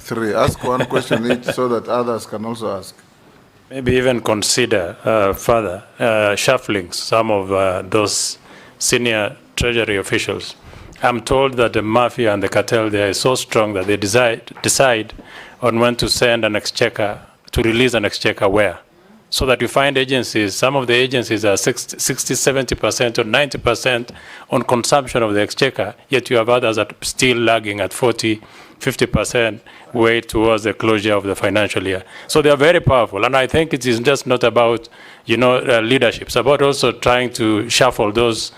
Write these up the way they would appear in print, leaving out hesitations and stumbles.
three. Ask one question each so that others can also ask. Maybe even consider further shuffling some of those senior Treasury officials. I'm told that the mafia and the cartel there is so strong that they decide on when to send an exchequer, to release an exchequer where. So that you find agencies, some of the agencies are 60, 70% or 90% on consumption of the exchequer, yet you have others that are still lagging at 40, 50% way towards the closure of the financial year. So they are very powerful, and I think it is just not about, leadership. It's about also trying to shuffle those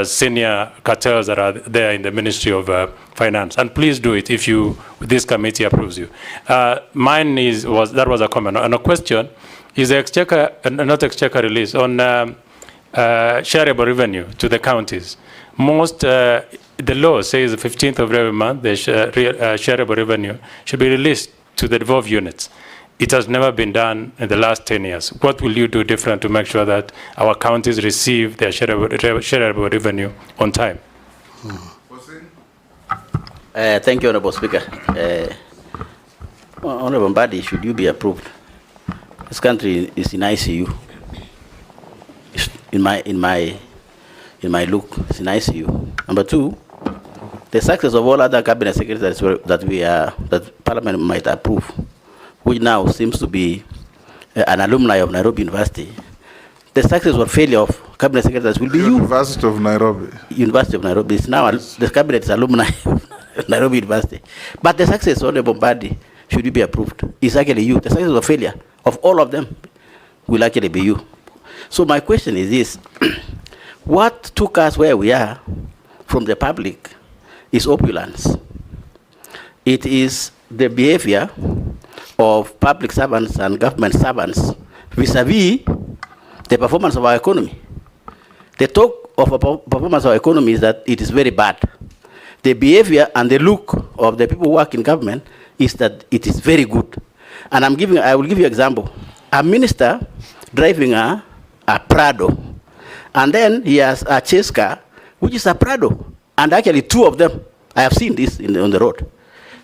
senior cartels that are there in the Ministry of Finance. And please do it if this committee approves you. Mine that was a comment. And a question is the exchequer, not exchequer release, on shareable revenue to the counties. Most, the law says the 15th of every month, the shareable revenue should be released to the devolved units. It has never been done in the last 10 years. What will you do different to make sure that our counties receive their shareable revenue on time? Thank you, Honorable Speaker. Honorable Mbadi, should you be approved? This country is in ICU. In my look, it's in ICU. Number two, the success of all other cabinet secretaries that Parliament might approve, which now seems to be an alumni of Nairobi University, the success or failure of cabinet secretaries will be University of Nairobi. University of Nairobi is now the cabinet is alumni of Nairobi University, but the success of the Mbadi, should you be approved, is actually you. The success or failure of all of them will actually be you. So my question is this: what took us where we are from the public is opulence. It is the behavior of public servants and government servants vis-a-vis the performance of our economy. The talk of a performance of our economy is that it is very bad. The behavior and the look of the people who work in government is that it is very good. And I will give you an example. A minister driving a Prado, and then he has a chase car, which is a Prado. And actually two of them, I have seen this on the road.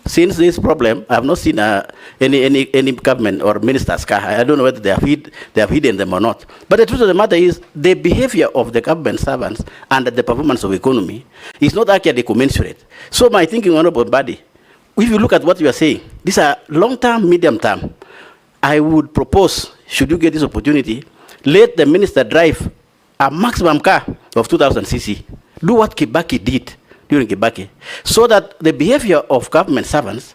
Since this problem, I have not seen any government or minister's car. I don't know whether they have hidden them or not. But the truth of the matter is, the behavior of the government servants and the performance of economy is not actually commensurate. So my thinking, Honorable Mbadi, if you look at what you are saying, these are long-term, medium-term. I would propose, should you get this opportunity, let the minister drive a maximum car of 2,000 cc. Do what Kibaki did during Kibaki, so that the behavior of government servants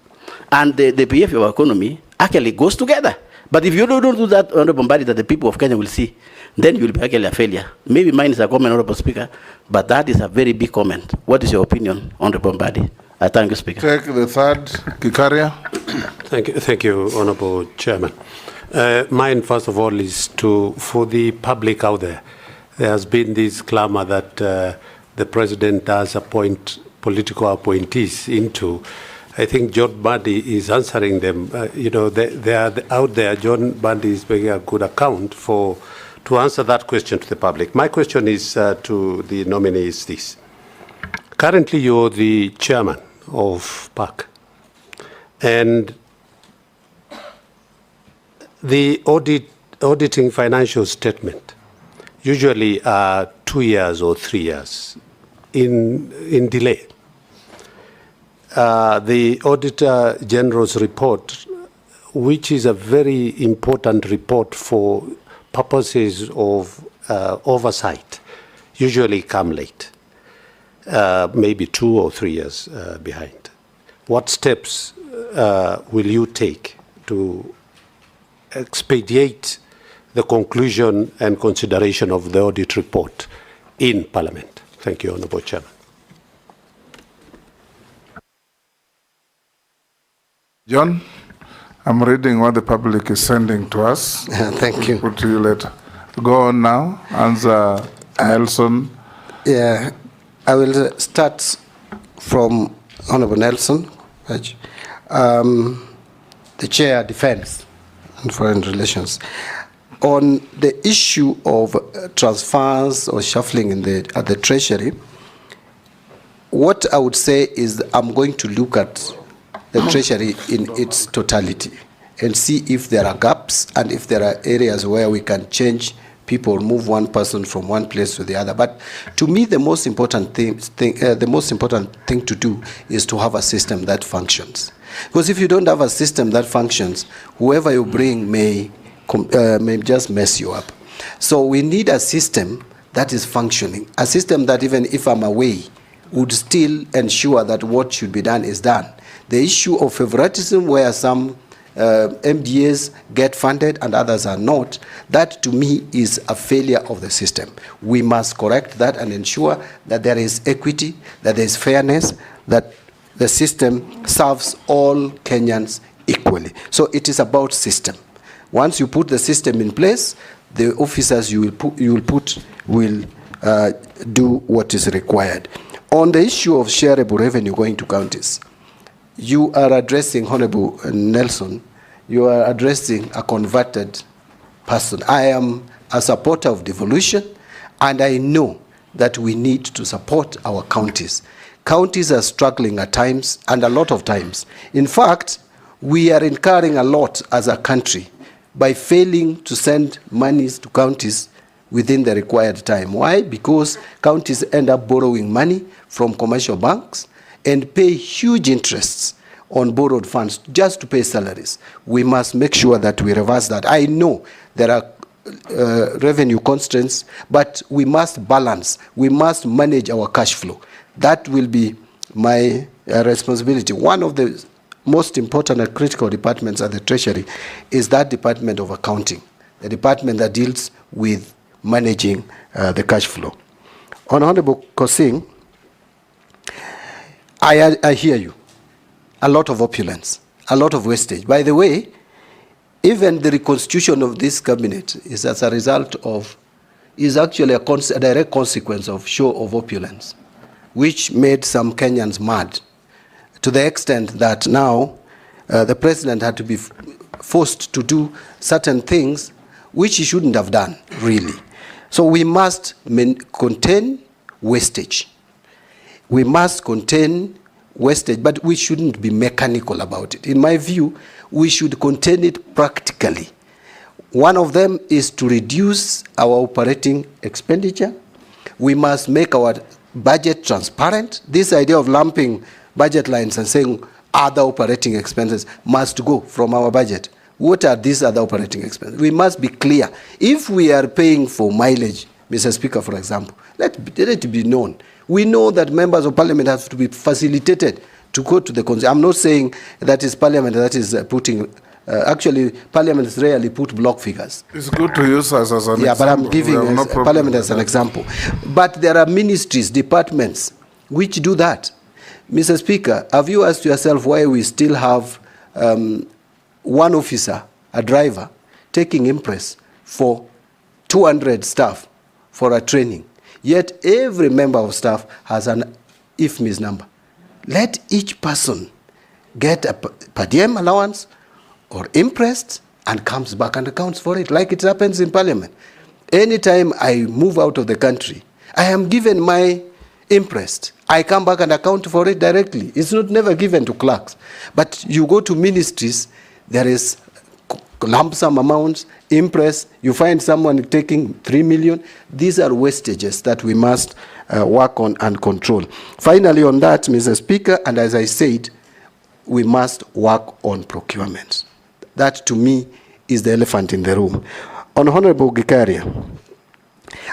and the behavior of our economy actually goes together. But if you don't do that, Honorable Mbadi, that the people of Kenya will see, then you will be actually a failure. Maybe mine is a comment, Honorable Speaker, but that is a very big comment. What is your opinion, Honorable Mbadi? I thank you, Speaker. Take the third, Kikaria. Thank you, Honorable Chairman. Mine, first of all, is for the public out there. There has been this clamor that the President does appoint political appointees into. I think John Mbadi is answering them. They are out there. John Mbadi is making a good account to answer that question to the public. My question is to the nominee is this. Currently, you're the chairman of PAC, and the auditing financial statement usually are 2 years or 3 years in delay. The Auditor General's report, which is a very important report for purposes of oversight, usually come late, maybe 2 or 3 years behind. What steps will you take to expedite the conclusion and consideration of the audit report in Parliament? Thank you, Honourable Chairman. John, I'm reading what the public is sending to us. Thank you. Put to you later. Go on now. Answer Nelson. Yeah, I will start from Honourable Nelson, the Chair, Defence and Foreign Relations. On the issue of transfers or shuffling at the Treasury, what I would say is I'm going to look at the Treasury in its totality and see if there are gaps and if there are areas where we can change people, move one person from one place to the other. But to me, the most important thing to do is to have a system that functions. Because if you don't have a system that functions, whoever you bring may just mess you up. So we need a system that is functioning, a system that even if I'm away, would still ensure that what should be done is done. The issue of favoritism, where some MDAs get funded and others are not, that to me is a failure of the system. We must correct that and ensure that there is equity, that there is fairness, that the system serves all Kenyans equally. So it is about system. Once you put the system in place, the officers you will put will do what is required. On the issue of shareable revenue going to counties, you are addressing, Honorable Nelson, you are addressing a converted person. I am a supporter of devolution, and I know that we need to support our counties. Counties are struggling at times, and a lot of times. In fact, we are incurring a lot as a country by failing to send monies to counties within the required time. Why? Because counties end up borrowing money from commercial banks and pay huge interests on borrowed funds just to pay salaries. We must make sure that we reverse that. I know there are revenue constraints, but we must balance. We must manage our cash flow. That will be my responsibility. One of the most important and critical departments at the Treasury is that Department of Accounting, the department that deals with managing the cash flow. Honorable Kosing, I hear you. A lot of opulence, a lot of wastage. By the way, even the reconstitution of this cabinet is as a result of, is actually a direct consequence of show of opulence, which made some Kenyans mad, to the extent that now the president had to be forced to do certain things which he shouldn't have done, really. So we must contain wastage. We must contain wastage, but we shouldn't be mechanical about it. In my view, we should contain it practically. One of them is to reduce our operating expenditure. We must make our budget transparent. This idea of lumping budget lines and saying other operating expenses must go from our budget. What are these other operating expenses? We must be clear. If we are paying for mileage, Mr. Speaker, for example, let it be known. We know that members of parliament have to be facilitated to go to the constituency. I'm not saying that is parliament that is putting, actually parliaments rarely put block figures. It's good to use us as an example. Yeah, but I'm giving parliament as an example. But there are ministries, departments, which do that. Mr. Speaker, have you asked yourself why we still have one officer, a driver, taking impress for 200 staff for a training? Yet every member of staff has an IFMIS number. Let each person get a per diem allowance or imprest and comes back and accounts for it, like it happens in parliament. Anytime I move out of the country, I am given my imprest. I come back and account for it directly. It's not never given to clerks. But you go to ministries, there is lump sum amounts, impress, you find someone taking 3 million. These are wastages that we must work on and control. Finally on that, Mr. Speaker, and as I said, we must work on procurement. That to me is the elephant in the room. On Honorable Gikaria,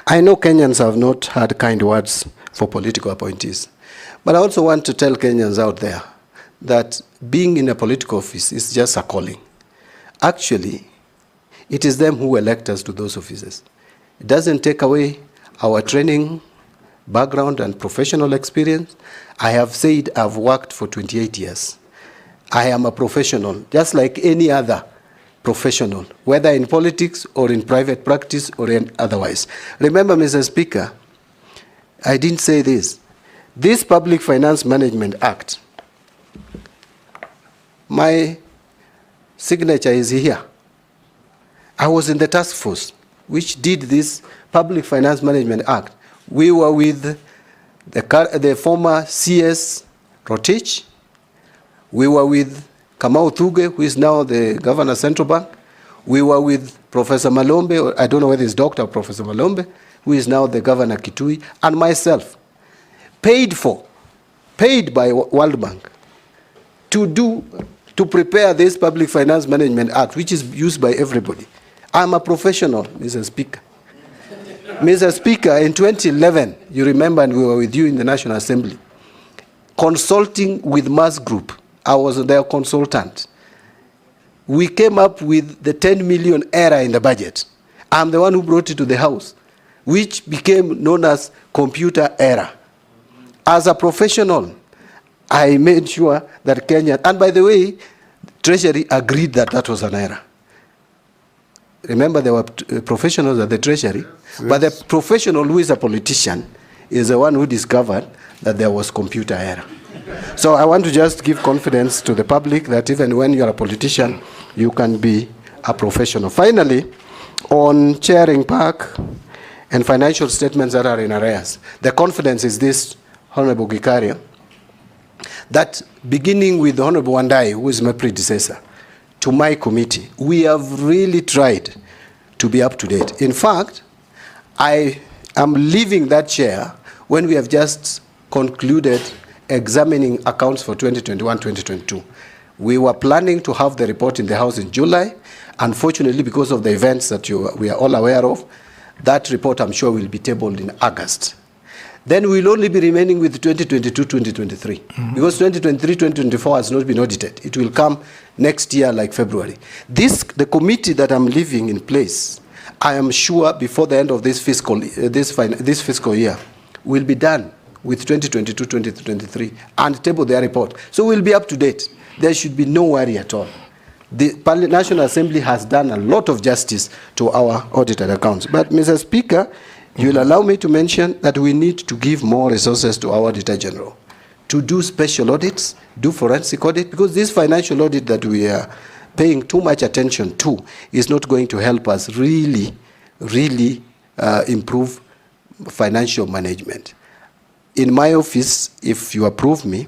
I know Kenyans have not had kind words for political appointees, but I also want to tell Kenyans out there that being in a political office is just a calling. Actually, it is them who elect us to those offices. It doesn't take away our training, background, and professional experience. I have said I've worked for 28 years. I am a professional, just like any other professional, whether in politics or in private practice or in otherwise. Remember, Mr. Speaker, I didn't say this. This Public Finance Management Act, my signature is here. I was in the task force which did this Public Finance Management Act. We were with the former CS Rotich. We were with Kamau Thuge, who is now the governor of Central Bank. We were with Professor Malombe, or I don't know whether it's Dr. or Professor Malombe, who is now the governor of Kitui, and myself, paid by World Bank to prepare this Public Finance Management Act, which is used by everybody. I'm a professional, Mr. Speaker. Mr. Speaker, in 2011, you remember, and we were with you in the National Assembly, consulting with Mass Group. I was their consultant. We came up with the 10 million error in the budget. I'm the one who brought it to the House, which became known as computer error. As a professional, I made sure that Kenya, and by the way, Treasury agreed that that was an error. Remember, there were professionals at the Treasury, yes. But the professional who is a politician is the one who discovered that there was computer error. So I want to just give confidence to the public that even when you are a politician, you can be a professional. Finally, on chairing park and financial statements that are in arrears, the confidence is this, Honorable Gikaria, that beginning with Honorable Wandai, who is my predecessor, to my committee, we have really tried to be up to date. In fact, I am leaving that chair when we have just concluded examining accounts for 2021-2022. We were planning to have the report in the House in July. Unfortunately, because of the events that we are all aware of, that report, I'm sure, will be tabled in August. Then we'll only be remaining with 2022-2023. Because 2023-2024 has not been audited. It will come next year, like February. The committee that I'm leaving in place, I am sure before the end of this fiscal year, will be done with 2022-2023 and table their report. So we'll be up to date. There should be no worry at all. The National Assembly has done a lot of justice to our audited accounts. But, Mr. Speaker, you will allow me to mention that we need to give more resources to our Auditor General to do special audits, do forensic audit, because this financial audit that we are paying too much attention to is not going to help us really improve financial management. In my office, if you approve me,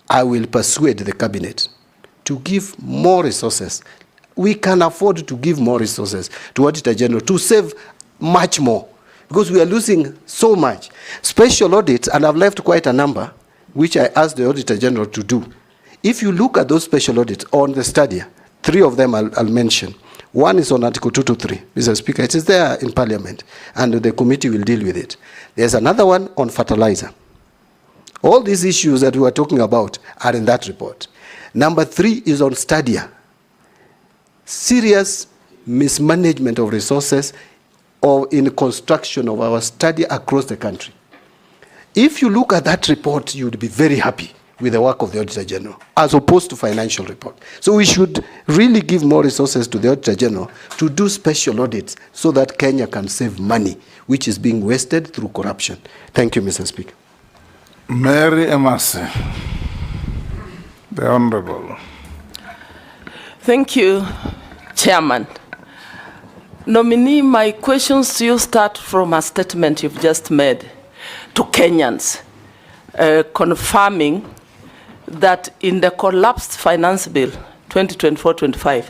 I will persuade the cabinet to give more resources. We can afford to give more resources to Auditor General to save much more, because we are losing so much. Special audits, and I've left quite a number, which I asked the Auditor General to do. If you look at those special audits on the Stadia, 3 of them I'll mention. One is on Article 223, Mr. Speaker. It is there in Parliament, and the committee will deal with it. There's another one on fertilizer. All these issues that we are talking about are in that report. Number 3 is on Stadia. Serious mismanagement of resources or in construction of our study across the country. If you look at that report, you would be very happy with the work of the Auditor General, as opposed to financial report. So we should really give more resources to the Auditor General to do special audits so that Kenya can save money, which is being wasted through corruption. Thank you, Mr. Speaker. Mary Emasi, the Honorable. Thank you, Chairman. Nominee, my questions to you start from a statement you've just made to Kenyans, confirming that in the collapsed finance bill 2024-25,